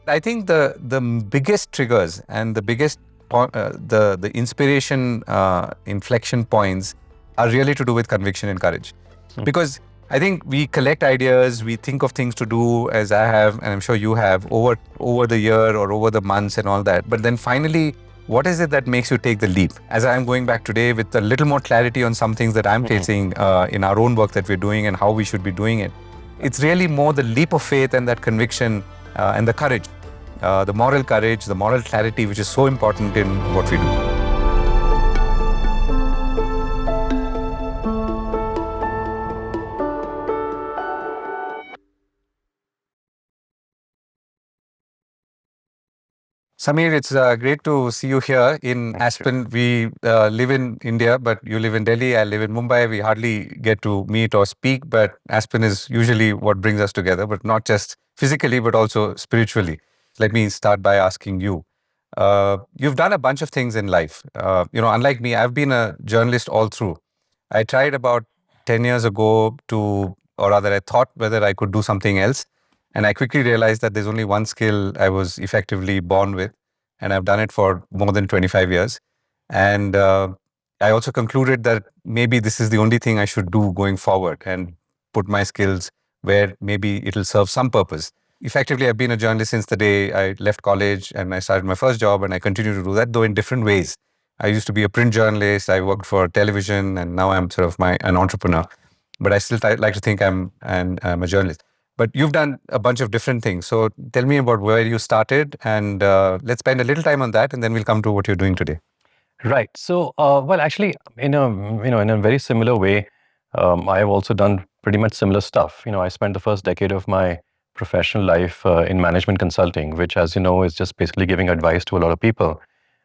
I think the biggest triggers and the biggest the inspiration inflection points are really to do with conviction and courage, because I think we collect ideas, we think of things to do, as I have, and I'm sure you have, over the year or over the months and all that. But then finally, what is it that makes you take the leap? As I'm going back today with a little more clarity on some things that I'm facing in our own work that we're doing and how we should be doing it, it's really more the leap of faith and that conviction and the courage, the moral courage, the moral clarity, which is so important in what we do. Samir, it's great to see you here in Aspen. We live in India, but you live in Delhi. I live in Mumbai. We hardly get to meet or speak, but Aspen is usually what brings us together, but not just physically, but also spiritually. Let me start by asking you. You've done a bunch of things in life. Unlike me, I've been a journalist all through. I tried about 10 years ago or rather, I thought whether I could do something else. And I quickly realized that there's only one skill I was effectively born with, and I've done it for more than 25 years. And I also concluded that maybe this is the only thing I should do going forward and put my skills where maybe it'll serve some purpose. Effectively, I've been a journalist since the day I left college and I started my first job, and I continue to do that, though in different ways. I used to be a print journalist, I worked for television, and now I'm sort of an entrepreneur. But I still like to think I'm a journalist. But you've done a bunch of different things. So tell me about where you started, and let's spend a little time on that, and then we'll come to what you're doing today. Right. So, well, actually, in a very similar way, I have also done pretty much similar stuff. I spent the first decade of my professional life in management consulting, which, as you know, is just basically giving advice to a lot of people.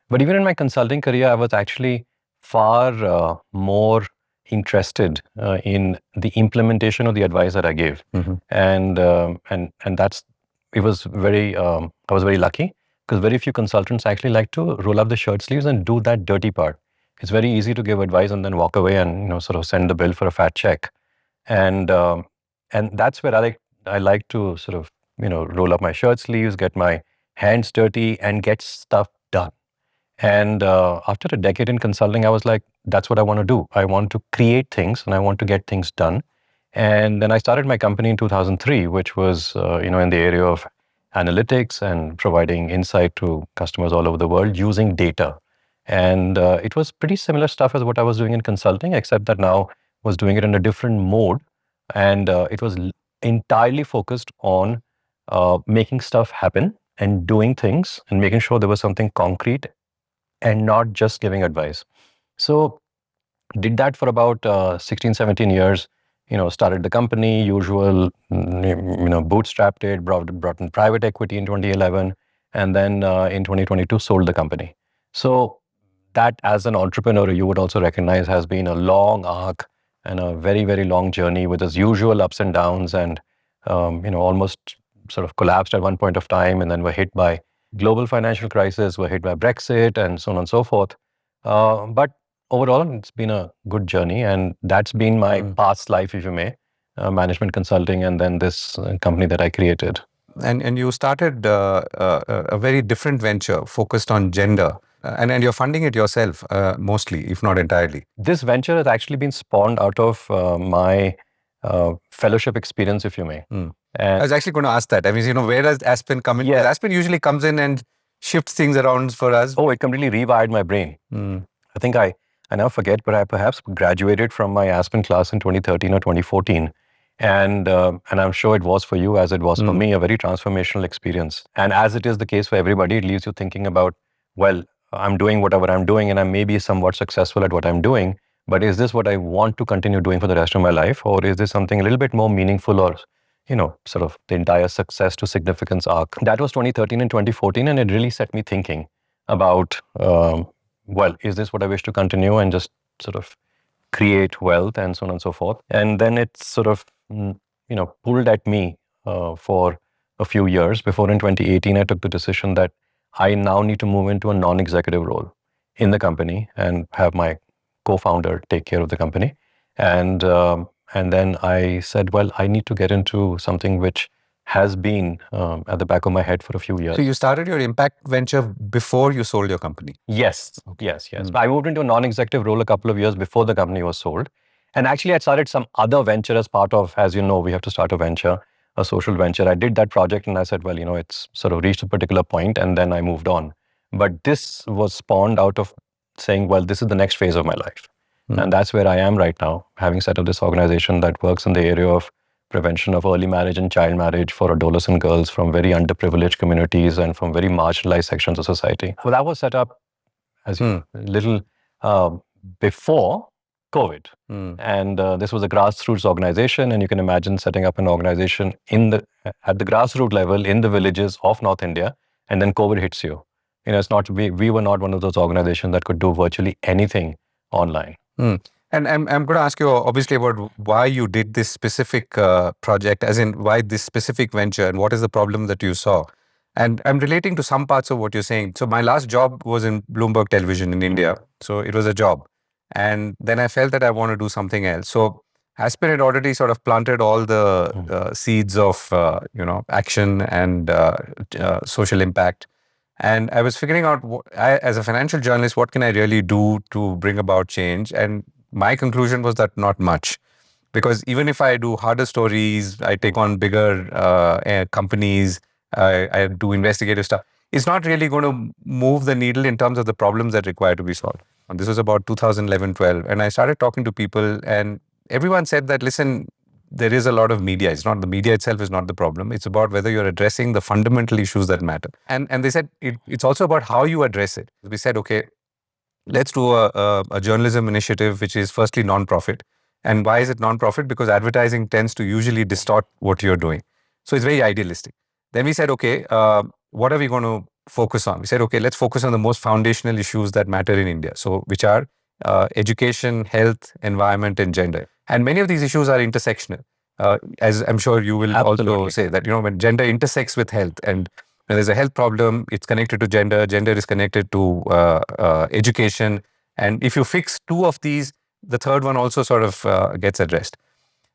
But even in my consulting career, I was actually far more interested in the implementation of the advice that I gave, and that's I was very lucky, because very few consultants actually like to roll up the shirt sleeves and do that dirty part. It's very easy to give advice and then walk away and sort of send the bill for a fat check, and that's where I like to sort of roll up my shirt sleeves, get my hands dirty, and get stuff done. And after a decade in consulting, I was like, that's what I want to do. I want to create things and I want to get things done. And then I started my company in 2003, which was, in the area of analytics and providing insight to customers all over the world using data. And it was pretty similar stuff as what I was doing in consulting, except that now was doing it in a different mode. And it was entirely focused on making stuff happen and doing things and making sure there was something concrete and not just giving advice. So did that for about 16, 17 years, started the company, usual, bootstrapped it, brought in private equity in 2011, and then in 2022 sold the company. So that, as an entrepreneur, you would also recognize has been a long arc and a very, very long journey with its usual ups and downs, and almost sort of collapsed at one point of time, and then were hit by global financial crisis, were hit by Brexit, and so on and so forth. But overall, it's been a good journey, and that's been my past life, if you may, management consulting, and then this company that I created. And you started a very different venture focused on gender, and you're funding it yourself mostly, if not entirely. This venture has actually been spawned out of my fellowship experience, if you may. I was actually going to ask that. I mean, where does Aspen come in? Yeah. Aspen usually comes in and shifts things around for us. Oh, it completely rewired my brain. I think I now forget, but I perhaps graduated from my Aspen class in 2013 or 2014. And I'm sure it was for you, as it was for me, a very transformational experience. And as it is the case for everybody, it leaves you thinking about, well, I'm doing whatever I'm doing, and I may be somewhat successful at what I'm doing, but is this what I want to continue doing for the rest of my life? Or is this something a little bit more meaningful, or sort of the entire success to significance arc? That was 2013 and 2014, and it really set me thinking about, well, is this what I wish to continue and just sort of create wealth and so on and so forth? And then it sort of, pulled at me for a few years before in 2018, I took the decision that I now need to move into a non-executive role in the company and have my co-founder take care of the company. And then I said, well, I need to get into something which has been at the back of my head for a few years. So you started your impact venture before you sold your company? Yes. I moved into a non-executive role a couple of years before the company was sold. And actually, I started some other venture as part of, as you know, we have to start a venture, a social venture. I did that project and I said, well, it's sort of reached a particular point, and then I moved on. But this was spawned out of saying, well, this is the next phase of my life. And that's where I am right now, having set up this organization that works in the area of prevention of early marriage and child marriage for adolescent girls from very underprivileged communities and from very marginalized sections of society. Well, that was set up as a little before COVID. And this was a grassroots organization. And you can imagine setting up an organization at the grassroots level in the villages of North India, and then COVID hits you. It's not, we were not one of those organizations that could do virtually anything online. And I'm going to ask you obviously about why you did this specific project, as in why this specific venture, and what is the problem that you saw. And I'm relating to some parts of what you're saying. So my last job was in Bloomberg Television in India. So it was a job. And then I felt that I want to do something else. So Aspen had already sort of planted all the seeds of action and social impact. And I was figuring out, as a financial journalist, what can I really do to bring about change? And my conclusion was that not much. Because even if I do harder stories, I take on bigger companies, I do investigative stuff, it's not really going to move the needle in terms of the problems that require to be solved. And this was about 2011-12. And I started talking to people, and everyone said that, listen, there is a lot of media. It's not, the media itself is not the problem. It's about whether you're addressing the fundamental issues that matter. And they said it's also about how you address it. We said, okay, let's do a journalism initiative, which is firstly non-profit. And why is it non-profit? Because advertising tends to usually distort what you're doing. So it's very idealistic. Then we said, okay, what are we going to focus on? We said, okay, let's focus on the most foundational issues that matter in India. So which are education, health, environment, and gender. And many of these issues are intersectional. As I'm sure you will also say that, when gender intersects with health, and when there's a health problem, it's connected to gender, gender is connected to education. And if you fix two of these, the third one also sort of gets addressed.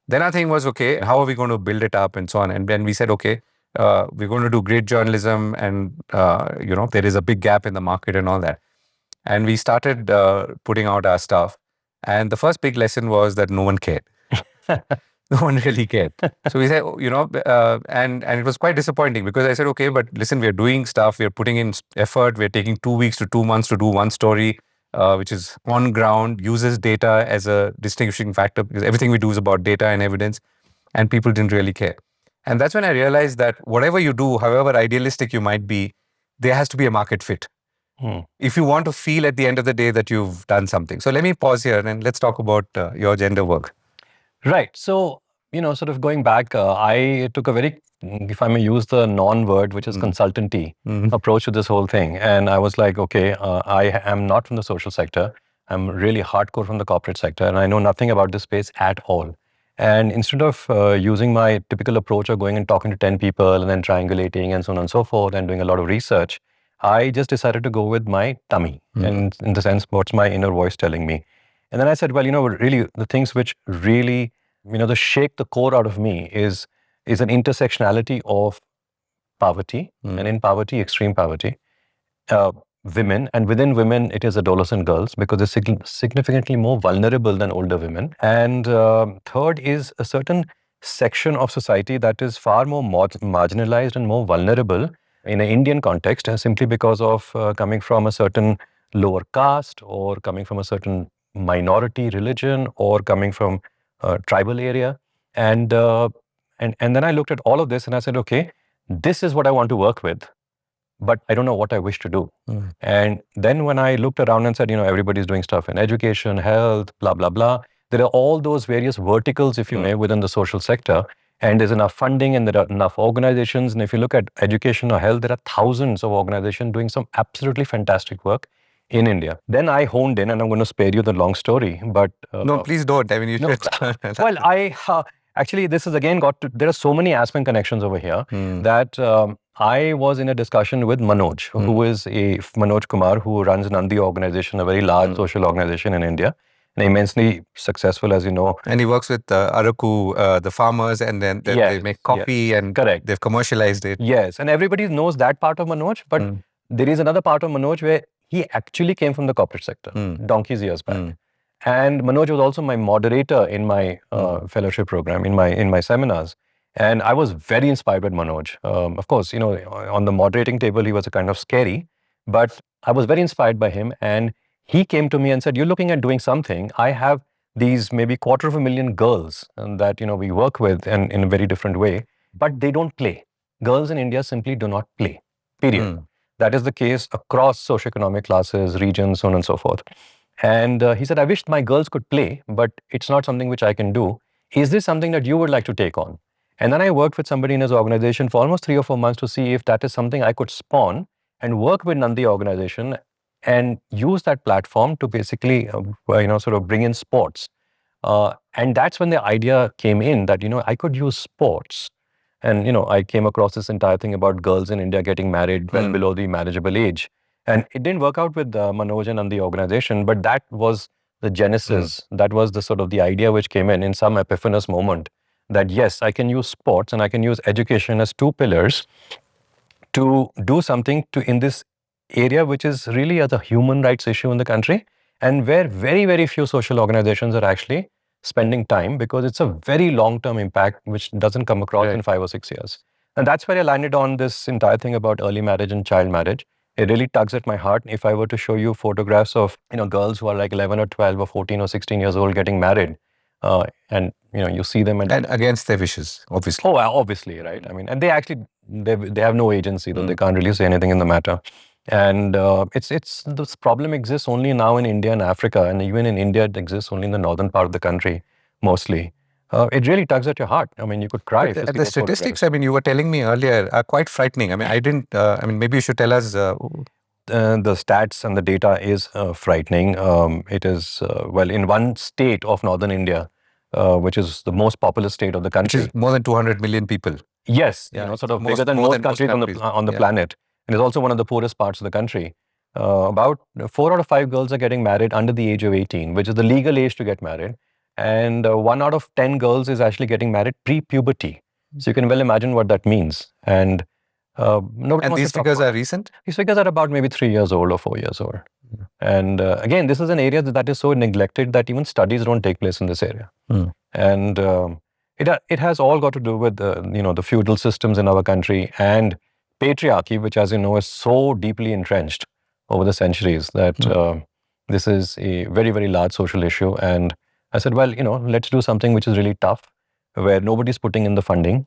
Then our thing was, okay, how are we going to build it up and so on? And then we said, okay, we're going to do great journalism, and, there is a big gap in the market and all that. And we started putting out our stuff. And the first big lesson was that no one cared. No one really cared. So we said, and it was quite disappointing, because I said, okay, but listen, we're doing stuff, we're putting in effort, we're taking 2 weeks to 2 months to do one story, which is on ground, uses data as a distinguishing factor, because everything we do is about data and evidence, and people didn't really care. And that's when I realized that whatever you do, however idealistic you might be, there has to be a market fit. If you want to feel at the end of the day that you've done something. So let me pause here and let's talk about your gender work. Right. So, sort of going back, I took a very, if I may use the non-word, which is consultancy approach to this whole thing. And I was like, okay, I am not from the social sector. I'm really hardcore from the corporate sector, and I know nothing about this space at all. And instead of using my typical approach of going and talking to 10 people and then triangulating and so on and so forth and doing a lot of research, I just decided to go with my tummy, and in the sense, what's my inner voice telling me. And then I said, well, really, the things which really, shake the core out of me is an intersectionality of poverty, and in poverty, extreme poverty, women, and within women, it is adolescent girls, because they're significantly more vulnerable than older women. And third is a certain section of society that is far more marginalized and more vulnerable in an Indian context, simply because of coming from a certain lower caste, or coming from a certain minority religion, or coming from a tribal area. And then I looked at all of this and I said, okay, this is what I want to work with, but I don't know what I wish to do. And then when I looked around and said, everybody's doing stuff in education, health, blah, blah, blah. There are all those various verticals, if you may, within the social sector. And there's enough funding, and there are enough organizations. And if you look at education or health, there are thousands of organizations doing some absolutely fantastic work in India. Then I honed in, and I'm going to spare you the long story, but... no, please don't. I mean, you should. Well, actually, this is again there are so many Aspen connections over here that I was in a discussion with Manoj, who is Manoj Kumar, who runs Nandi organization, a very large social organization in India. and immensely successful, as you know. And he works with Araku, the farmers, and then they Yes, make coffee, and correct. they've commercialized it. Yes, and everybody knows that part of Manoj, but there is another part of Manoj where he actually came from the corporate sector, donkey's years back. And Manoj was also my moderator in my fellowship program, in my seminars. And I was very inspired by Manoj. Of course, on the moderating table, he was a kind of scary, but I was very inspired by him. And he came to me and said, "You're looking at doing something. I have these maybe 250,000 girls that we work with and in a very different way, but they don't play. Girls in India simply do not play, period. That is the case across socioeconomic classes, regions, so on and so forth." And he said, "I wish my girls could play, but it's not something which I can do. Is this something that you would like to take on?" And then I worked with somebody in his organization for almost 3 or 4 months to see if that is something I could spawn and work with Nandi organization and use that platform to basically, sort of bring in sports. And that's when the idea came in that, I could use sports. And, I came across this entire thing about girls in India getting married well below the marriageable age. And it didn't work out with Manoj and the organization, but that was the genesis. That was the sort of the idea which came in some epiphanous moment that, yes, I can use sports and I can use education as two pillars to do something in this area, which is really a human rights issue in the country, and where very, very few social organizations are actually spending time, because it's a very long-term impact which doesn't come across in 5 or 6 years. And that's where I landed on this entire thing about early marriage and child marriage. It really tugs at my heart. If I were to show you photographs of girls who are like 11 or 12 or 14 or 16 years old getting married, and you see them and against their wishes, obviously. Oh, obviously, right? I mean, and they actually they have no agency, though they can't really say anything in the matter. And it's this problem exists only now in India and Africa, and even in India it exists only in the northern part of the country mostly. It really tugs at your heart. I mean, you could cry. If you see the those statistics, photographs. I mean, you were telling me earlier, are quite frightening. I mean, I didn't. I mean, maybe you should tell us. The stats and the data is frightening. It is in one state of northern India, which is the most populous state of the country, which is more than 200 million people. Yes, sort of bigger than most countries on the planet, and is also one of the poorest parts of the country. About 4 out of 5 girls are getting married under the age of 18, which is the legal age to get married, and 1 out of 10 girls is actually getting married pre-puberty. So you can well imagine what that means. And and these figures are recent? These figures are about maybe 3 years old or 4 years old. And again, this is an area that is so neglected that even studies don't take place in this area. And it has all got to do with the feudal systems in our country and patriarchy, which, as you know, is so deeply entrenched over the centuries that this is a very, very large social issue. And I said, well, let's do something which is really tough, where nobody's putting in the funding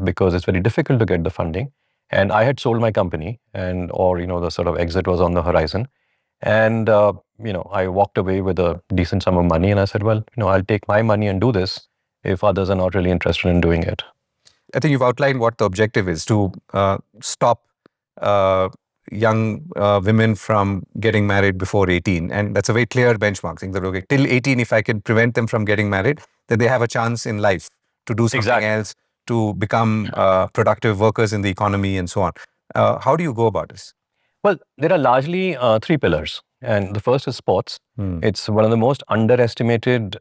because it's very difficult to get the funding. And I had sold my company, or the sort of exit was on the horizon. And I walked away with a decent sum of money, and I said, well, I'll take my money and do this if others are not really interested in doing it. I think you've outlined what the objective is, to stop young women from getting married before 18. And that's a very clear benchmark, saying that, okay, till 18, if I can prevent them from getting married, then they have a chance in life to do something else, to become productive workers in the economy and so on. How do you go about this? Well, there are largely 3 pillars. And the first is sports. It's one of the most underestimated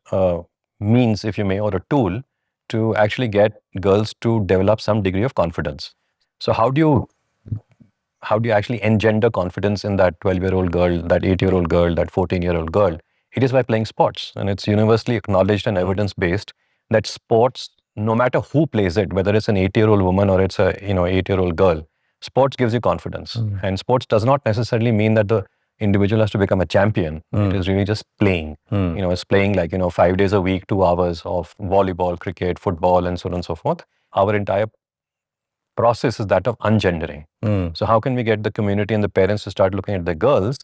means, if you may, or a tool to actually get girls to develop some degree of confidence. So how do you actually engender confidence in that 12-year-old girl, that 8-year-old girl, that 14-year-old girl? It is by playing sports. And it's universally acknowledged and evidence-based that sports, no matter who plays it, whether it's an 8-year-old woman or it's a 8-year-old girl, sports gives you confidence. And sports does not necessarily mean that the individual has to become a champion. It is really just playing. It's playing like 5 days a week, 2 hours of volleyball, cricket, football, and so on and so forth. Our entire process is that of ungendering. So how can we get the community and the parents to start looking at the girls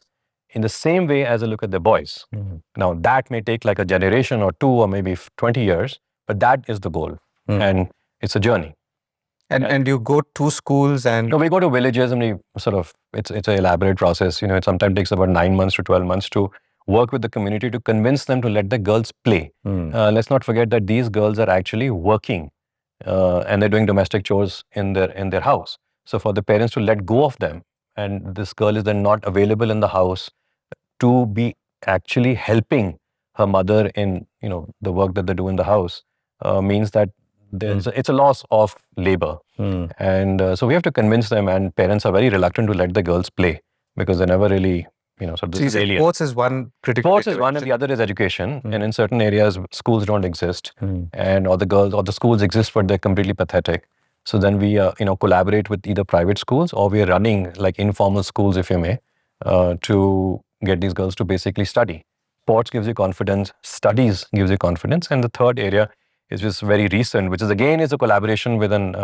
in the same way as they look at the boys? Now, that may take like a generation or 2 or maybe 20 years, but that is the goal. And it's a journey. And you go to schools and... No, we go to villages, and we sort of, it's an elaborate process. It sometimes takes about 9 months to 12 months to work with the community to convince them to let the girls play. Let's not forget that these girls are actually working and they're doing domestic chores in their house. So for the parents to let go of them, and this girl is then not available in the house to be actually helping her mother in the work that they do in the house means that it's a loss of labor. And so we have to convince them, and parents are very reluctant to let the girls play because they never really, so this is alien. Sports is one critical. Sports is one, and the other is education. And in certain areas, schools don't exist, and or the schools exist, but they're completely pathetic. So then we, collaborate with either private schools, or we are running like informal schools, if you may, to get these girls to basically study. Sports gives you confidence, studies gives you confidence, and the third area is just very recent, which is again is a collaboration with an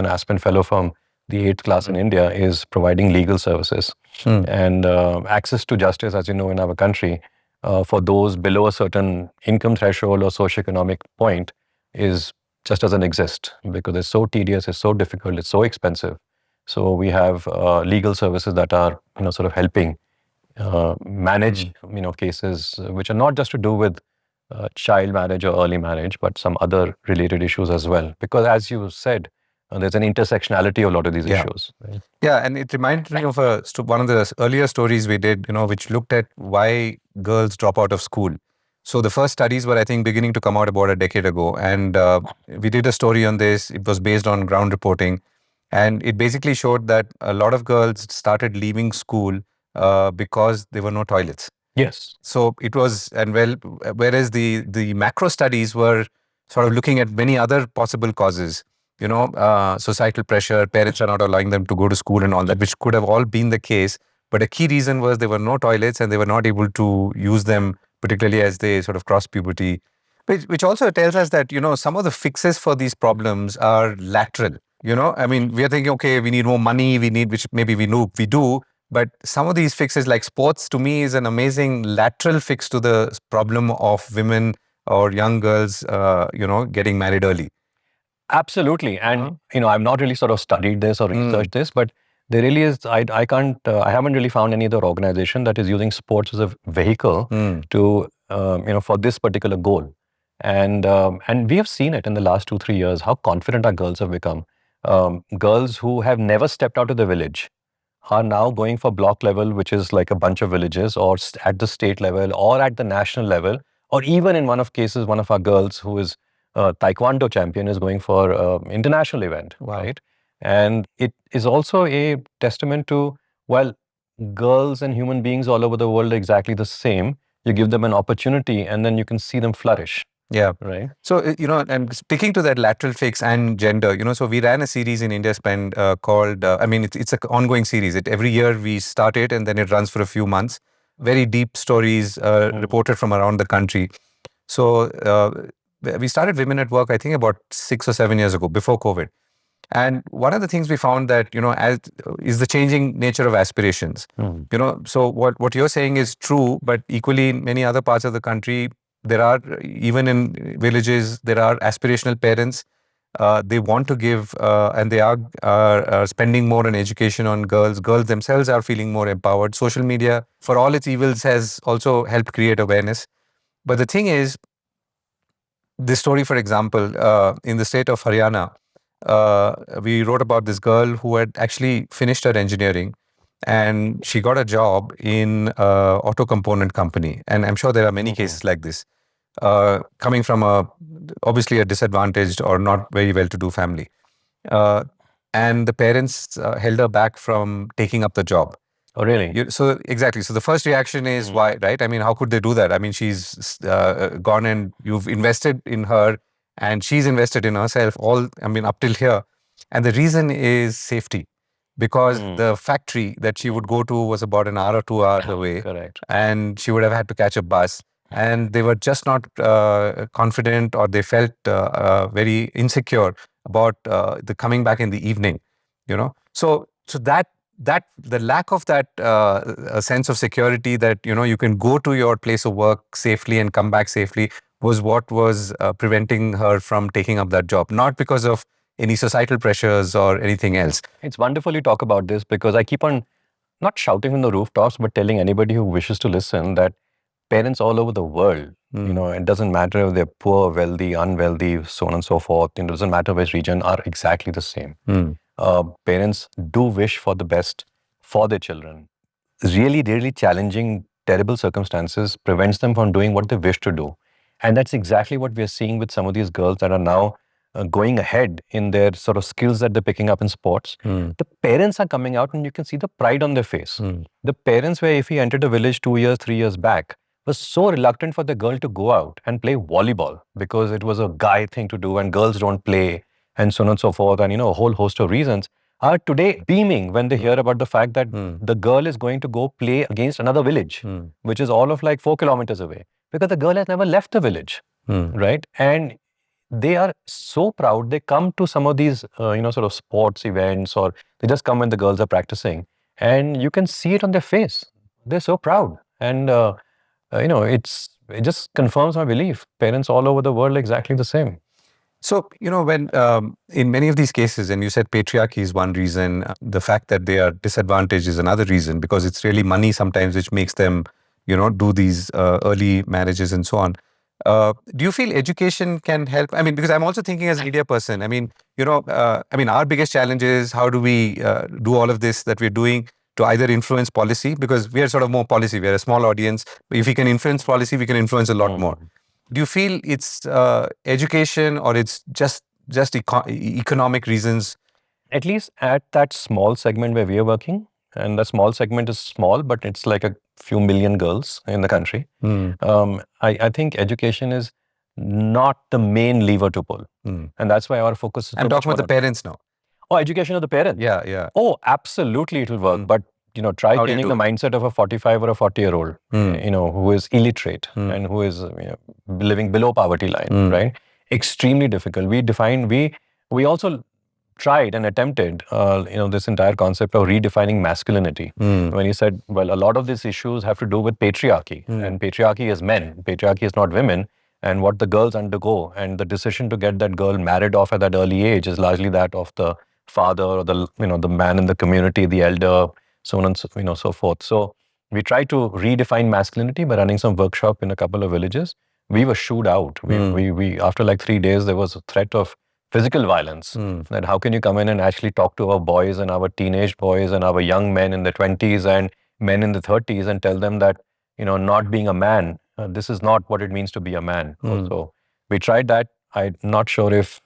Aspen Fellow from the 8th class in India, is providing legal services and access to justice, as you know, in our country, for those below a certain income threshold or socioeconomic point just doesn't exist because it's so tedious, it's so difficult, it's so expensive. So we have legal services that are sort of helping manage cases which are not just to do with child marriage or early marriage, but some other related issues as well. Because as you said, there's an intersectionality of a lot of these issues. Right? Yeah, and it reminded me of one of the earlier stories we did, which looked at why girls drop out of school. So the first studies were, I think, beginning to come out about a decade ago. And we did a story on this. It was based on ground reporting. And it basically showed that a lot of girls started leaving school because there were no toilets. Yes. So it was, whereas the macro studies were sort of looking at many other possible causes, societal pressure, parents are not allowing them to go to school and all that, which could have all been the case. But a key reason was there were no toilets and they were not able to use them, particularly as they sort of cross puberty, which also tells us that, some of the fixes for these problems are lateral. I mean, we are thinking, okay, we need more money, which maybe we do. But some of these fixes, like sports, to me is an amazing lateral fix to the problem of women or young girls, getting married early. Absolutely. And, I've not really sort of studied this or researched this, but there really is, I haven't really found any other organization that is using sports as a vehicle to, for this particular goal. And we have seen it in the last 2-3 years, how confident our girls have become. Girls who have never stepped out of the village are now going for block level, which is like a bunch of villages, or at the state level, or at the national level, or even in one of our girls who is a taekwondo champion is going for international event, right? And it is also a testament to, well, girls and human beings all over the world are exactly the same. You give them an opportunity and then you can see them flourish. Yeah. Right. So, and sticking to that lateral fix and gender, so we ran a series in IndiaSpend called, it's an ongoing series. Every year we start it and then it runs for a few months. Very deep stories reported from around the country. So we started Women at Work, I think about 6 or 7 years ago, before COVID. And one of the things we found that, is the changing nature of aspirations. So what you're saying is true, but equally in many other parts of the country, there are, even in villages, there are aspirational parents. They want to give, and they are spending more on education on girls. Girls themselves are feeling more empowered. Social media, for all its evils, has also helped create awareness. But the thing is, this story, for example, in the state of Haryana, we wrote about this girl who had actually finished her engineering and she got a job in an auto component company. And I'm sure there are many cases like this, coming from obviously a disadvantaged or not very well-to-do family. And the parents held her back from taking up the job. Oh, really? So exactly. So the first reaction is why, right? I mean, how could they do that? I mean, she's gone and you've invested in her and she's invested in herself up till here. And the reason is safety, because the factory that she would go to was about an hour or 2 hours away. Correct. And she would have had to catch a bus. And they were just not confident, or they felt very insecure about the coming back in the evening, So that the lack of that a sense of security that, you can go to your place of work safely and come back safely was what was preventing her from taking up that job, not because of any societal pressures or anything else. It's wonderful you talk about this, because I keep on not shouting from the rooftops, but telling anybody who wishes to listen that parents all over the world, it doesn't matter if they're poor, wealthy, unwealthy, so on and so forth. It doesn't matter which region, are exactly the same. Parents do wish for the best for their children. Really, really challenging terrible circumstances prevents them from doing what they wish to do. And that's exactly what we are seeing with some of these girls that are now going ahead in their sort of skills that they're picking up in sports. The parents are coming out and you can see the pride on their face. The parents where if he entered a village 2 years, 3 years back, was so reluctant for the girl to go out and play volleyball because it was a guy thing to do and girls don't play and so on and so forth, and a whole host of reasons, are today beaming when they hear about the fact that the girl is going to go play against another village, which is all of like 4 kilometers away, because the girl has never left the village, right? And they are so proud. They come to some of these, sort of sports events, or they just come when the girls are practicing, and you can see it on their face. They're so proud, and it just confirms my belief. Parents all over the world are exactly the same. So, when in many of these cases, and you said patriarchy is one reason, the fact that they are disadvantaged is another reason, because it's really money sometimes which makes them, do these early marriages and so on. Do you feel education can help? I mean, because I'm also thinking as a media person, I mean, our biggest challenge is how do we do all of this that we're doing to either influence policy, because we are sort of more policy, we're a small audience. If we can influence policy, we can influence a lot more. Do you feel it's education, or it's just economic reasons? At least at that small segment where we are working, and the small segment is small, but it's like a few million girls in the country. I think education is not the main lever to pull. And that's why our focus is... I'm talking about the parents now. Oh, education of the parents. Yeah. Oh, absolutely it'll work. But, try changing the mindset of a 45 or a 40-year-old, who is illiterate and who is living below poverty line, right? Extremely difficult. We also tried and attempted, this entire concept of redefining masculinity. When he said, well, a lot of these issues have to do with patriarchy, and patriarchy is men, patriarchy is not women, and what the girls undergo, and the decision to get that girl married off at that early age is largely that of the father, or the man in the community, the elder, so on and so forth. So we tried to redefine masculinity by running some workshop in a couple of villages. We were shooed out. We after like 3 days, there was a threat of physical violence. That how can you come in and actually talk to our boys and our teenage boys and our young men in the 20s and men in the 30s and tell them that, not being a man, this is not what it means to be a man. So we tried that. I'm not sure if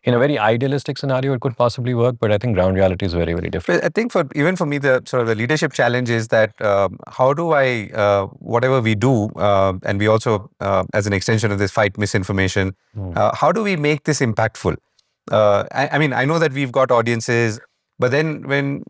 in a very idealistic scenario it could possibly work, but I think ground reality is very, very different. I think even for me, the sort of the leadership challenge is that how do I, whatever we do, and we also, as an extension of this, fight misinformation, how do we make this impactful? I mean, I know that we've got audiences, but then when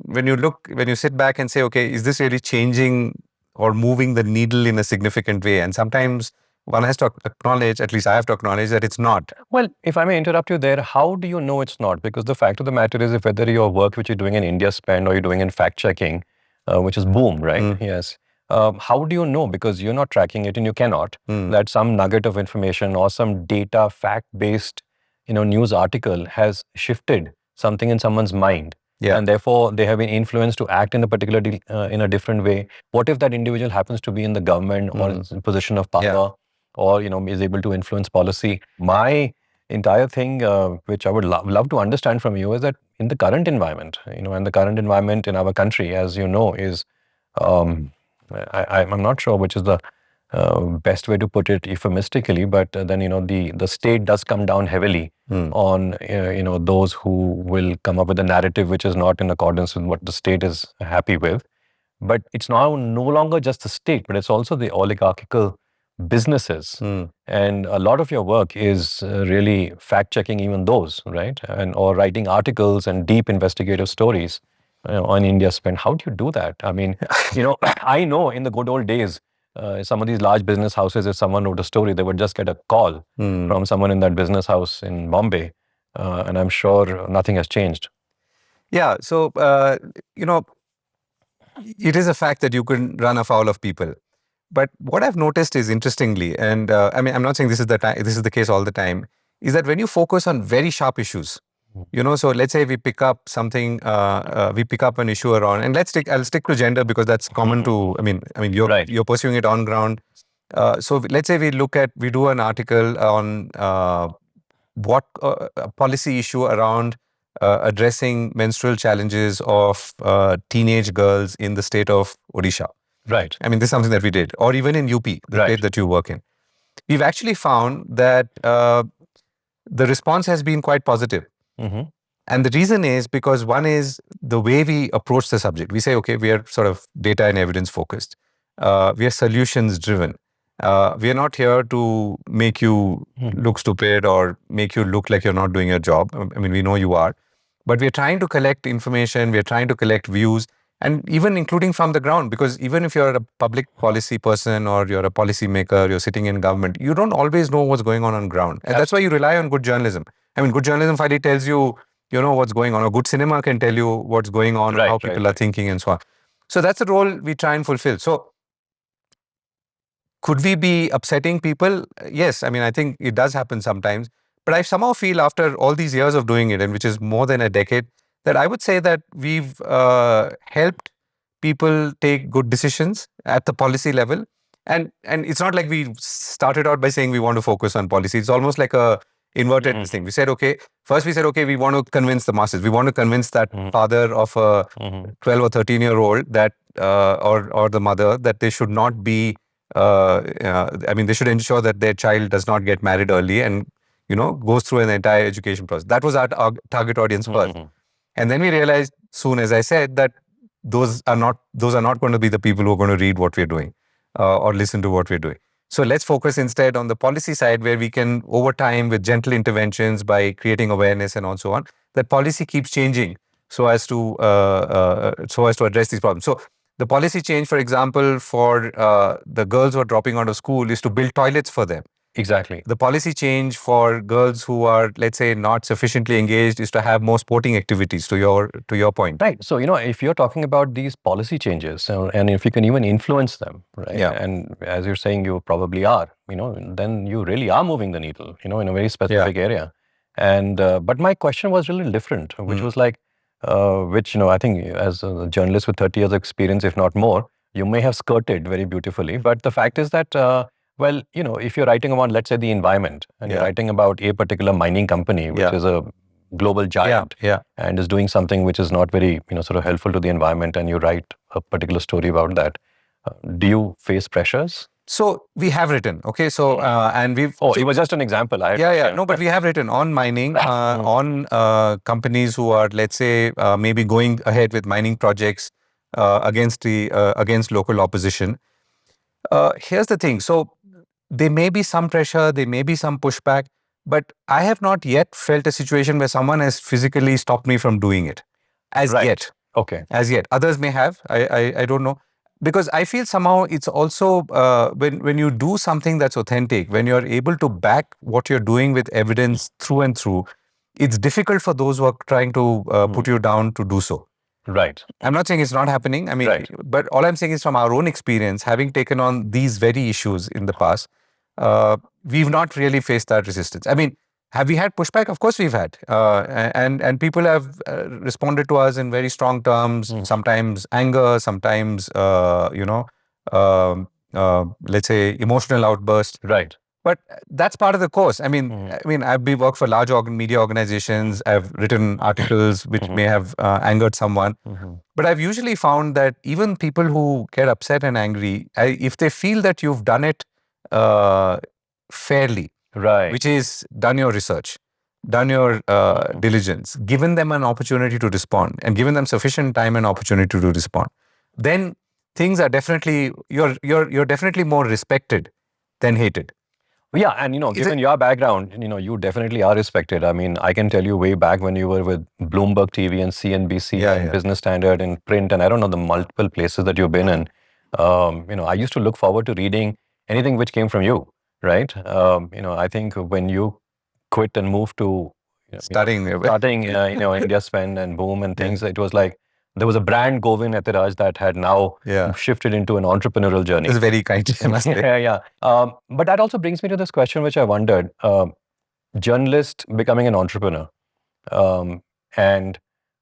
you sit back and say, okay, is this really changing or moving the needle in a significant way? And sometimes one has to acknowledge, at least I have to acknowledge, that it's not. Well, if I may interrupt you there, how do you know it's not? Because the fact of the matter is, if whether your work which you're doing in IndiaSpend or you're doing in fact-checking, which is BOOM, right? Yes. How do you know? Because you're not tracking it and you cannot. That some nugget of information or some data, fact-based, news article has shifted something in someone's mind. Yeah. And therefore, they have been influenced to act in a particular, in a different way. What if that individual happens to be in the government or in a position of power, or is able to influence policy? My entire thing, which I would love to understand from you, is that in the current environment, and the current environment in our country, as you know, is I'm not sure which is the best way to put it euphemistically, but then the state does come down heavily on those who will come up with a narrative which is not in accordance with what the state is happy with. But it's now no longer just the state, but it's also the oligarchical businesses. And a lot of your work is really fact-checking even those, right? Or writing articles and deep investigative stories on IndiaSpend. How do you do that? I mean, I know in the good old days, some of these large business houses, if someone wrote a story, they would just get a call from someone in that business house in Bombay. And I'm sure nothing has changed. Yeah. So, it is a fact that you can run afoul of people. But what I've noticed is, interestingly, and I mean, I'm not saying this is the case all the time, is that when you focus on very sharp issues, so let's say we pick up something, we pick up an issue around, and I'll stick to gender because that's common to, I mean, you're pursuing it on ground. So let's say we do an article on what a policy issue around addressing menstrual challenges of teenage girls in the state of Odisha. Right. I mean, this is something that we did. Or even in UP, the Right. state that you work in. We've actually found that the response has been quite positive. Mm-hmm. And the reason is because one is the way we approach the subject. We say, okay, we are sort of data and evidence focused. We are solutions driven. We are not here to make you look stupid or make you look like you're not doing your job. I mean, we know you are. But we're trying to collect information, we're trying to collect views, and even including from the ground, because even if you're a public policy person or you're a policy maker, you're sitting in government, you don't always know what's going on ground. And that's why you rely on good journalism. I mean, good journalism finally tells you, you know, what's going on. A good cinema can tell you what's going on, how people are thinking and so on. So that's the role we try and fulfill. So could we be upsetting people? Yes. I mean, I think it does happen sometimes. But I somehow feel after all these years of doing it, and which is more than a decade, that I would say that we've helped people take good decisions at the policy level. And it's not like we started out by saying we want to focus on policy. It's almost like a inverted thing. We said, okay, first we said, okay, we want to convince the masses. We want to convince that father of a 12 or 13-year-old that, or the mother, that they should not be, I mean, they should ensure that their child does not get married early and, you know, goes through an entire education process. That was our target audience first. And then we realized soon, as I said, that those are not going to be the people who are going to read what we're doing or listen to what we're doing. So let's focus instead on the policy side, where we can, over time, with gentle interventions, by creating awareness and so on, that policy keeps changing so as to address these problems. So the policy change, for example, for the girls who are dropping out of school is to build toilets for them. Exactly. The policy change for girls who are, let's say, not sufficiently engaged is to have more sporting activities, to your point. Right. So, you know, if you're talking about these policy changes and if you can even influence them, right? Yeah. And as you're saying, you probably are, you know, then you really are moving the needle, you know, in a very specific area. And, but my question was a little different, which was like, which, you know, I think as a journalist with 30 years of experience, if not more, you may have skirted very beautifully. But the fact is that, well, you know, if you're writing about, let's say, the environment, and you're writing about a particular mining company, which is a global giant, and is doing something which is not very, you know, sort of helpful to the environment, and you write a particular story about that, do you face pressures? So we have written, okay. So and we've. Oh, it was just an example. No, but we have written on mining, on companies who are, let's say, maybe going ahead with mining projects against local opposition. Here's the thing. So there may be some pressure, there may be some pushback, but I have not yet felt a situation where someone has physically stopped me from doing it. As yet. Okay. As yet. Others may have. I don't know. Because I feel somehow it's also when you do something that's authentic, when you're able to back what you're doing with evidence through and through, it's difficult for those who are trying to put you down to do so. Right. I'm not saying it's not happening. I mean, but all I'm saying is from our own experience, having taken on these very issues in the past, we've not really faced that resistance. I mean, have we had pushback? Of course we've had. And people have responded to us in very strong terms, sometimes anger, sometimes, let's say emotional outbursts. Right. But that's part of the course. I mean, I've worked for large media organizations. I've written articles which may have angered someone. But I've usually found that even people who get upset and angry, if they feel that you've done it fairly, which is done your research, done your diligence, given them an opportunity to respond, and given them sufficient time and opportunity to respond, then things are definitely, you're definitely more respected than hated. Yeah, and you know, given your background, you know, you definitely are respected. I mean, I can tell you way back when you were with Bloomberg TV and CNBC and Business Standard and print, and I don't know the multiple places that you've been in. You know, I used to look forward to reading anything which came from you, right? You know, I think when you quit and moved to starting IndiaSpend and BOOM and things, it was like there was a brand, Govind, Ethiraj, that had now shifted into an entrepreneurial journey. It's very kind. But that also brings me to this question, which I wondered: journalist becoming an entrepreneur, and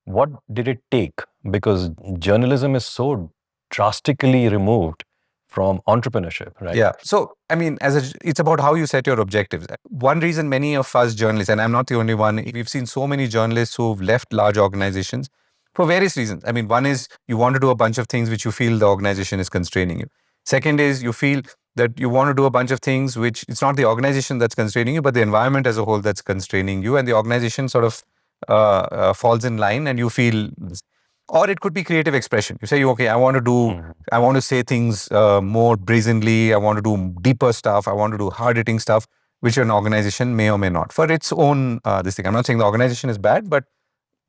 what did it take? Because journalism is so drastically removed from entrepreneurship, right? Yeah. So, I mean, it's about how you set your objectives. One reason many of us journalists, and I'm not the only one, we've seen so many journalists who've left large organizations for various reasons. I mean, one is you want to do a bunch of things which you feel the organization is constraining you. Second is you feel that you want to do a bunch of things which it's not the organization that's constraining you, but the environment as a whole that's constraining you, and the organization sort of falls in line, and you feel. Or it could be creative expression. You say, okay, I want to say things more brazenly. I want to do deeper stuff. I want to do hard hitting stuff, which an organization may or may not for its own this thing. I'm not saying the organization is bad, but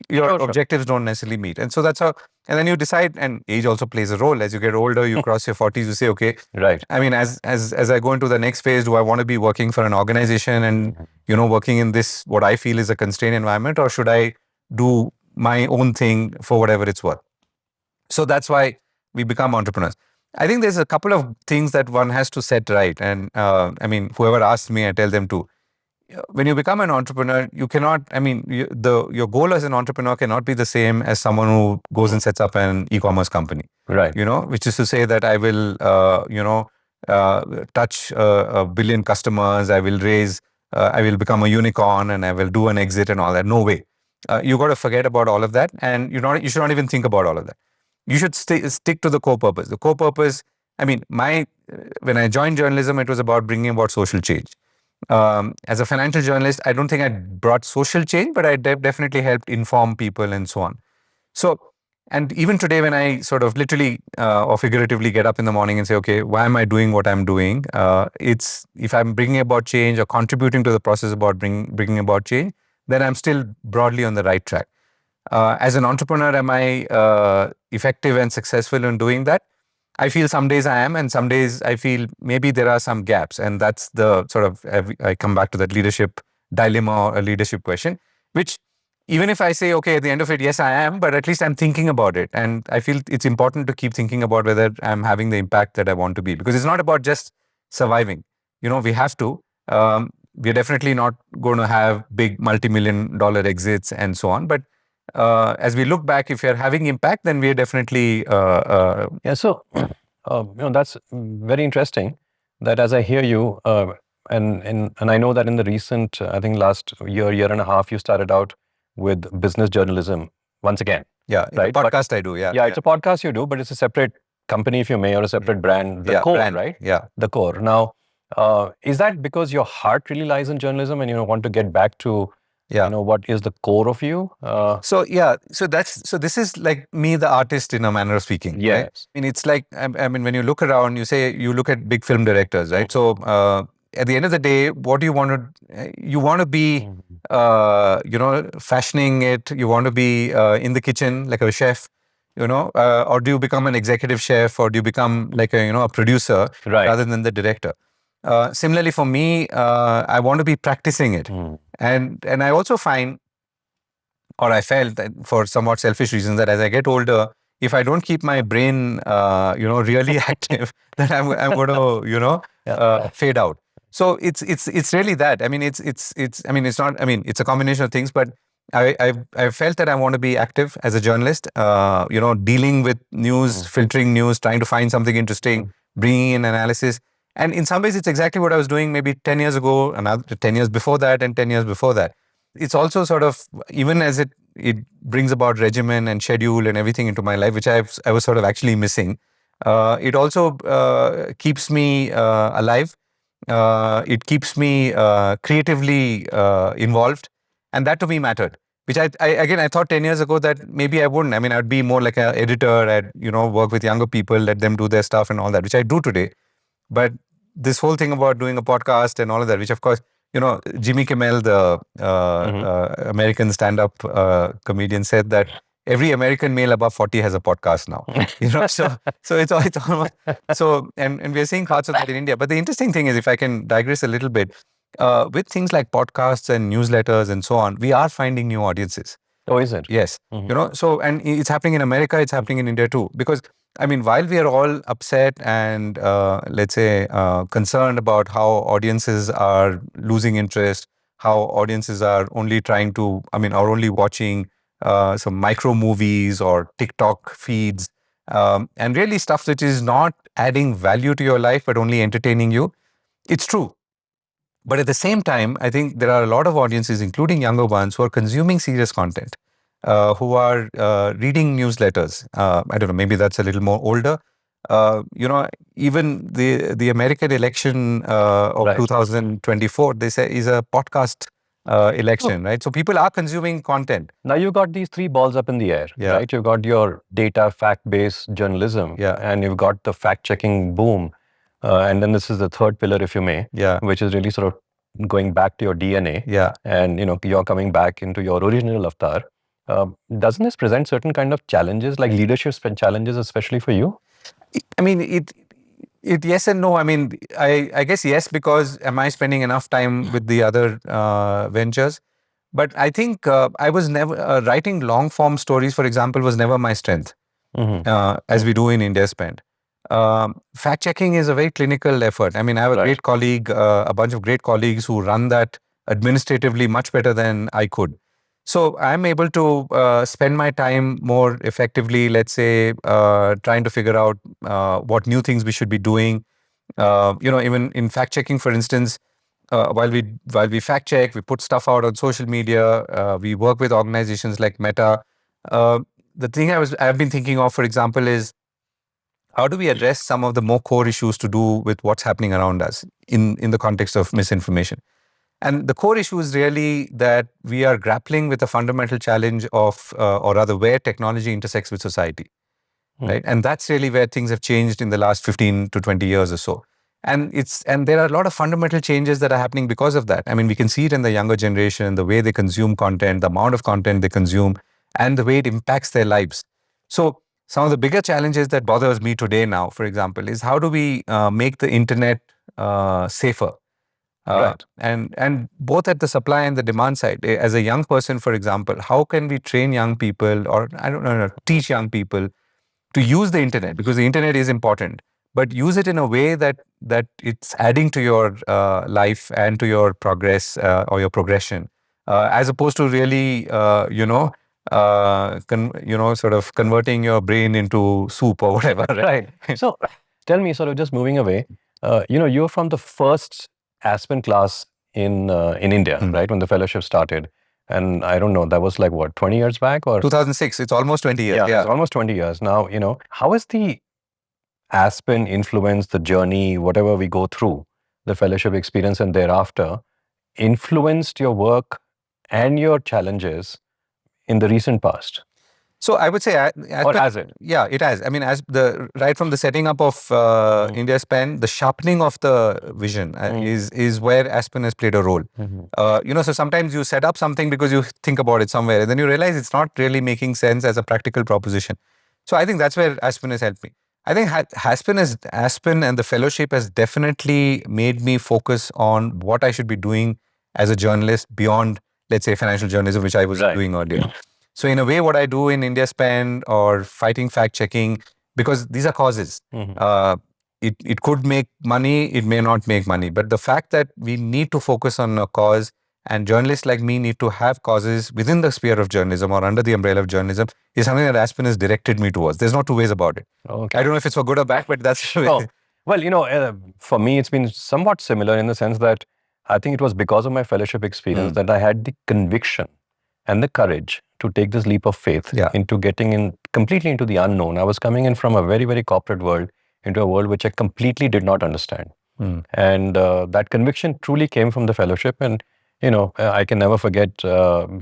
your objectives don't necessarily meet. And so that's how, and then you decide, and age also plays a role. As you get older, you cross your 40s, you say, okay, right. I mean, as I go into the next phase, do I want to be working for an organization and, working in this, what I feel is a constrained environment, or should I do my own thing for whatever it's worth? So that's why we become entrepreneurs. I think there's a couple of things that one has to set right. And I mean, whoever asks me, I tell them to. When you become an entrepreneur, you cannot, I mean, your goal as an entrepreneur cannot be the same as someone who goes and sets up an e-commerce company. Right. Which is to say that I will, touch a billion customers, I will become a unicorn and I will do an exit and all that. No way. You got to forget about all of that, and you should not even think about all of that. You should stick to the core purpose. The core purpose, I mean, when I joined journalism, it was about bringing about social change. As a financial journalist, I don't think I brought social change, but I definitely helped inform people and so on. So, and even today, when I sort of literally or figuratively get up in the morning and say, okay, why am I doing what I'm doing? It's if I'm bringing about change or contributing to the process about bringing about change, then I'm still broadly on the right track. As an entrepreneur, am I effective and successful in doing that? I feel some days I am, and some days I feel maybe there are some gaps. And that's the sort of, I come back to that leadership dilemma or a leadership question, which even if I say, okay, at the end of it, yes, I am, but at least I'm thinking about it. And I feel it's important to keep thinking about whether I'm having the impact that I want to be, because it's not about just surviving. We have to. We're definitely not going to have big multi-million-dollar exits and so on. But as we look back, if you're having impact, then we're definitely yeah. So that's very interesting. That as I hear you, and I know that in the recent, I think last year and a half, you started out with business journalism once again. Yeah, right. Podcast I do. Yeah, yeah, it's a podcast you do, but it's a separate company, if you may, or a separate brand. The core, brand, right? Yeah, the core. Now, is that because your heart really lies in journalism, and want to get back to what is the core of you? So this is like me, the artist, in a manner of speaking. Yes. Right? I mean, it's like, I mean, when you look around, you look at big film directors, right? So at the end of the day, what do you want to? You want to be, fashioning it. You want to be in the kitchen like a chef, or do you become an executive chef, or do you become like a producer rather than the director? Similarly, for me, I want to be practicing it. And I also find, or I felt that for somewhat selfish reasons, that as I get older, if I don't keep my brain, really active, then I'm going to, fade out. So it's really that. I mean, it's not. I mean, it's a combination of things, but I felt that I want to be active as a journalist. Dealing with news, filtering news, trying to find something interesting, bringing in analysis. And in some ways, it's exactly what I was doing maybe 10 years ago, another 10 years before that, and 10 years before that. It's also sort of, even as it brings about regimen and schedule and everything into my life, which I was sort of actually missing. It also keeps me alive. It keeps me creatively involved. And that to me mattered. Which I thought 10 years ago that maybe I wouldn't. I mean, I'd be more like an editor. I'd, work with younger people, let them do their stuff and all that, which I do today. But this whole thing about doing a podcast and all of that, which of course, Jimmy Kimmel, the American stand-up comedian, said that every American male above 40 has a podcast now. So it's almost so, and we're seeing parts of that in India. But the interesting thing is, if I can digress a little bit, with things like podcasts and newsletters and so on, we are finding new audiences. Oh, is it? Yes. So, and it's happening in America, it's happening in India too. Because, I mean, while we are all upset and, let's say, concerned about how audiences are losing interest, how audiences are only are only watching some micro movies or TikTok feeds, and really stuff which is not adding value to your life, but only entertaining you. It's true. But at the same time, I think there are a lot of audiences, including younger ones, who are consuming serious content. who are reading newsletters. I don't know, maybe that's a little more older. Even the American election of Right. 2024, they say is a podcast election, right? So people are consuming content. Now you've got these three balls up in the air, Yeah. right? You've got your data, fact-based journalism, Yeah. and you've got the fact-checking boom. And then this is the third pillar, if you may, Yeah. which is really sort of going back to your DNA. Yeah. And you're coming back into your original avatar. Doesn't this present certain kind of challenges, like leadership challenges, especially for you? I mean, it yes and no. I mean, I guess yes, because am I spending enough time with the other ventures? But I think I was never writing long form stories, for example, was never my strength, as we do in IndiaSpend. Fact checking is a very clinical effort. I mean, I have a Right. great colleague, a bunch of great colleagues who run that administratively much better than I could. So I'm able to spend my time more effectively, let's say, trying to figure out what new things we should be doing. Even in fact checking, for instance, while we fact check, we put stuff out on social media. We work with organizations like Meta. The thing I've been thinking of, for example, is how do we address some of the more core issues to do with what's happening around us in the context of misinformation? And the core issue is really that we are grappling with a fundamental challenge of, or rather, where technology intersects with society, right? And that's really where things have changed in the last 15 to 20 years or so. And there are a lot of fundamental changes that are happening because of that. I mean, we can see it in the younger generation, the way they consume content, the amount of content they consume, and the way it impacts their lives. So some of the bigger challenges that bothers me today now, for example, is how do we make the internet safer? Right. And both at the supply and the demand side. As a young person, for example, how can we train young people, or I don't know, teach young people to use the internet, because the internet is important, but use it in a way that it's adding to your life and to your progress or your progression, as opposed to really, sort of converting your brain into soup or whatever. Right. So tell me, sort of just moving away, you're from the first Aspen class in India, right? When the fellowship started. And I don't know, that was like what, 20 years back or? 2006, it's almost 20 years. Yeah, it's almost 20 years. Now, how has the Aspen influenced the journey, whatever we go through, the fellowship experience and thereafter, influenced your work and your challenges in the recent past? So I would say, Or has it? Yeah, it has. I mean, right from the setting up of IndiaSpend, the sharpening of the vision is where Aspen has played a role. So sometimes you set up something because you think about it somewhere, and then you realize it's not really making sense as a practical proposition. So I think that's where Aspen has helped me. I think Aspen and the fellowship has definitely made me focus on what I should be doing as a journalist beyond, let's say, financial journalism, which I was doing earlier. So in a way, what I do in IndiaSpend or fighting fact checking, because these are causes, it could make money, it may not make money. But the fact that we need to focus on a cause, and journalists like me need to have causes within the sphere of journalism or under the umbrella of journalism, is something that Aspen has directed me towards. There's no two ways about it. Okay. I don't know if it's for good or bad, but that's the way. Well, for me, it's been somewhat similar in the sense that I think it was because of my fellowship experience that I had the conviction and the courage to take this leap of faith into getting in completely into the unknown. I was coming in from a very, very corporate world into a world which I completely did not understand. And that conviction truly came from the fellowship. And, I can never forget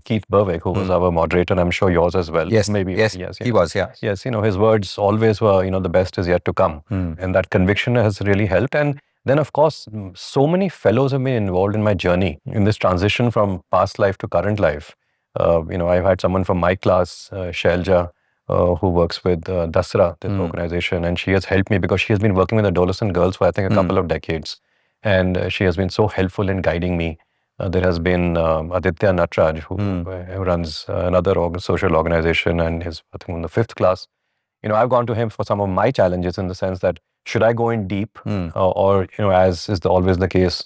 Keith Berwick, who was our moderator, and I'm sure yours as well. Yes, maybe. Yes, he was, yeah. Yes, his words always were, the best is yet to come. And that conviction has really helped. And then, of course, so many fellows have been involved in my journey in this transition from past life to current life. I've had someone from my class, Shailja, who works with Dasra, this organization, and she has helped me because she has been working with adolescent girls for, I think, a couple of decades. And she has been so helpful in guiding me. There has been Aditya Natraj, who runs another social organization, and is, I think, in the 5th class. I've gone to him for some of my challenges in the sense that should I go in deep or, as is always the case,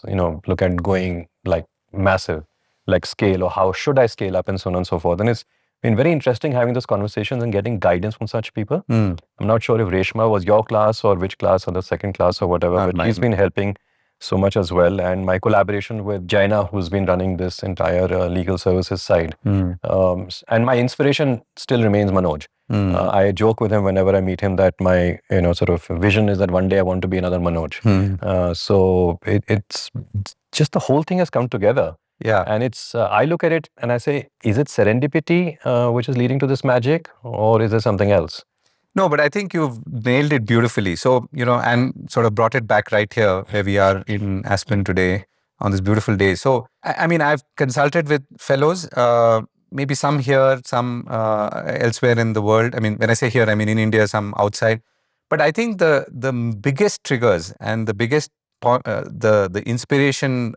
look at going like massive, like scale, or how should I scale up and so on and so forth. And it's been very interesting having those conversations and getting guidance from such people. I'm not sure if Reshma was your class or which class or the second class or whatever, but she's been helping so much as well. And my collaboration with Jaina, who's been running this entire legal services side. And my inspiration still remains Manoj. I joke with him whenever I meet him that my sort of vision is that one day I want to be another Manoj. So it's just the whole thing has come together. Yeah. And it's I look at it and I say, is it serendipity which is leading to this magic, or is there something else? No, but I think you've nailed it beautifully. So, and sort of brought it back right here where we are in Aspen today on this beautiful day. So, I mean, I've consulted with fellows, maybe some here, some elsewhere in the world. I mean, when I say here, I mean in India, some outside. But I think the biggest triggers and the biggest the inspiration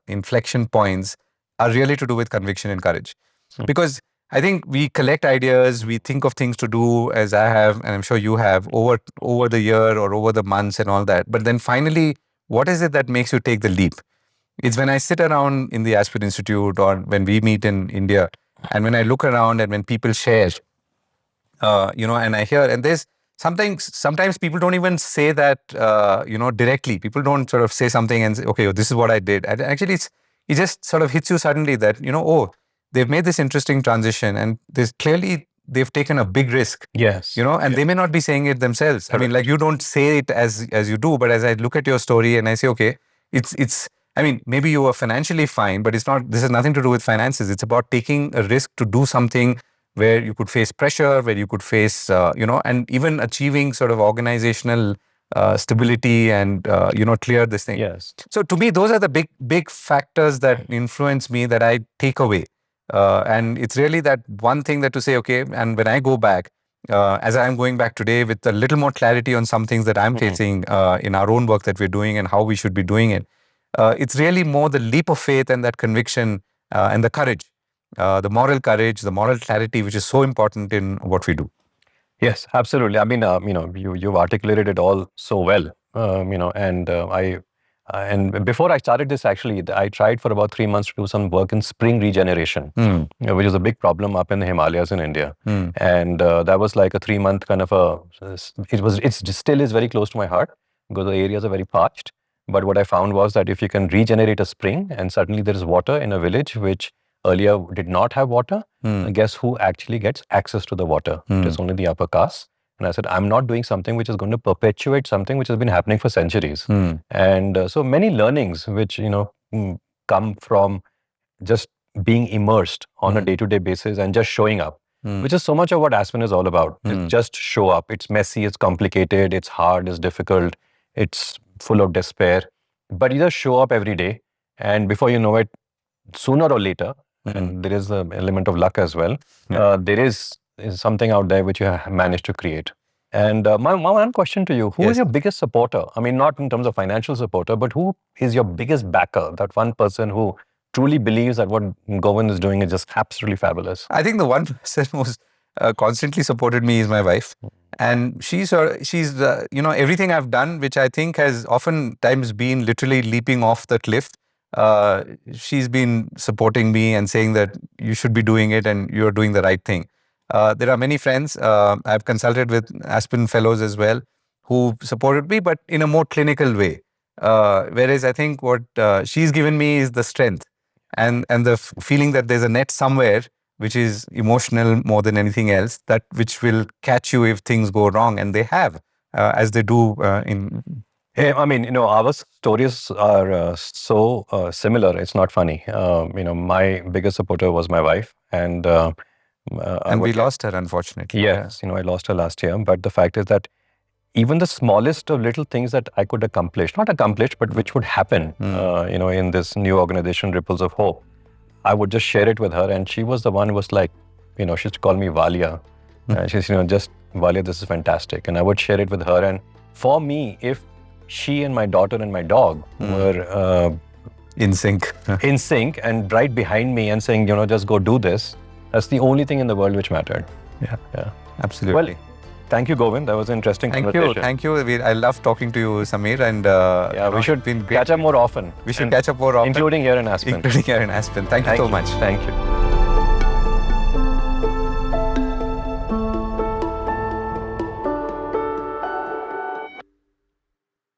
inflection points are really to do with conviction and courage. Because I think we collect ideas, we think of things to do, as I have, and I'm sure you have, over the year or over the months and all that. But then finally, what is it that makes you take the leap? It's when I sit around in the Aspen Institute or when we meet in India, and when I look around and when people share, and I hear, and there's sometimes people don't even say that, directly. People don't sort of say something and say, okay, this is what I did. And actually, it just sort of hits you suddenly that, they've made this interesting transition, and they've taken a big risk. Yes. And they may not be saying it themselves. Correct. I mean, like, you don't say it as you do, but as I look at your story and I say, okay, I mean, maybe you are financially fine, but this has nothing to do with finances. It's about taking a risk to do something where you could face pressure, where you could face, and even achieving sort of organizational stability and, clear this thing. Yes. So to me, those are the big factors that influence me, that I take away. And it's really that one thing that to say, okay, and when I go back, as I'm going back today with a little more clarity on some things that I'm facing in our own work that we're doing and how we should be doing it, it's really more the leap of faith and that conviction and the courage, the moral courage, the moral clarity, which is so important in what we do. Yes, absolutely. I mean, you've articulated it all so well, and before I started this, actually, I tried for about 3 months to do some work in spring regeneration, which is a big problem up in the Himalayas in India. And that was like a 3-month kind of it still is very close to my heart because the areas are very parched. But what I found was that if you can regenerate a spring and suddenly there is water in a village which earlier did not have water, guess who actually gets access to the water? It is only the upper caste. And I said, I'm not doing something which is going to perpetuate something which has been happening for centuries. And so many learnings which, come from just being immersed on a day-to-day basis and just showing up, which is so much of what Aspen is all about. It's just show up. It's messy, it's complicated, it's hard, it's difficult, it's full of despair. But you just show up every day, and before you know it, sooner or later, and there is an element of luck as well, there is something out there which you have managed to create. And my one question to you, who is your biggest supporter? I mean, not in terms of financial supporter, but who is your biggest backer? That one person who truly believes that what Govind is doing is just absolutely fabulous. I think the one person who's constantly supported me is my wife. And she's everything I've done, which I think has oftentimes been literally leaping off the cliff. She's been supporting me and saying that you should be doing it and you're doing the right thing. There are many friends. I've consulted with Aspen Fellows as well who supported me, but in a more clinical way. Whereas I think what she's given me is the strength and the feeling that there's a net somewhere which is emotional more than anything else, that which will catch you if things go wrong. And they have, as they do in... I mean, our stories are so similar. It's not funny. My biggest supporter was my wife, and we lost her, unfortunately. Yes, I lost her last year. But the fact is that even the smallest of little things that I could accomplish, not accomplish, but which would happen, in this new organization, Ripples of Hope, I would just share it with her. And she was the one who was like, she used to call me Walia. She's, just, Walia, this is fantastic. And I would share it with her. And for me, if she and my daughter and my dog were in sync and right behind me and saying, just go do this, that's the only thing in the world which mattered. Yeah, absolutely. Well, thank you, Govind. That was an interesting conversation. Thank you. I love talking to you, Samir. And we should catch up more often. We should catch up more often. Including here in Aspen. Thank you so much. Thank you.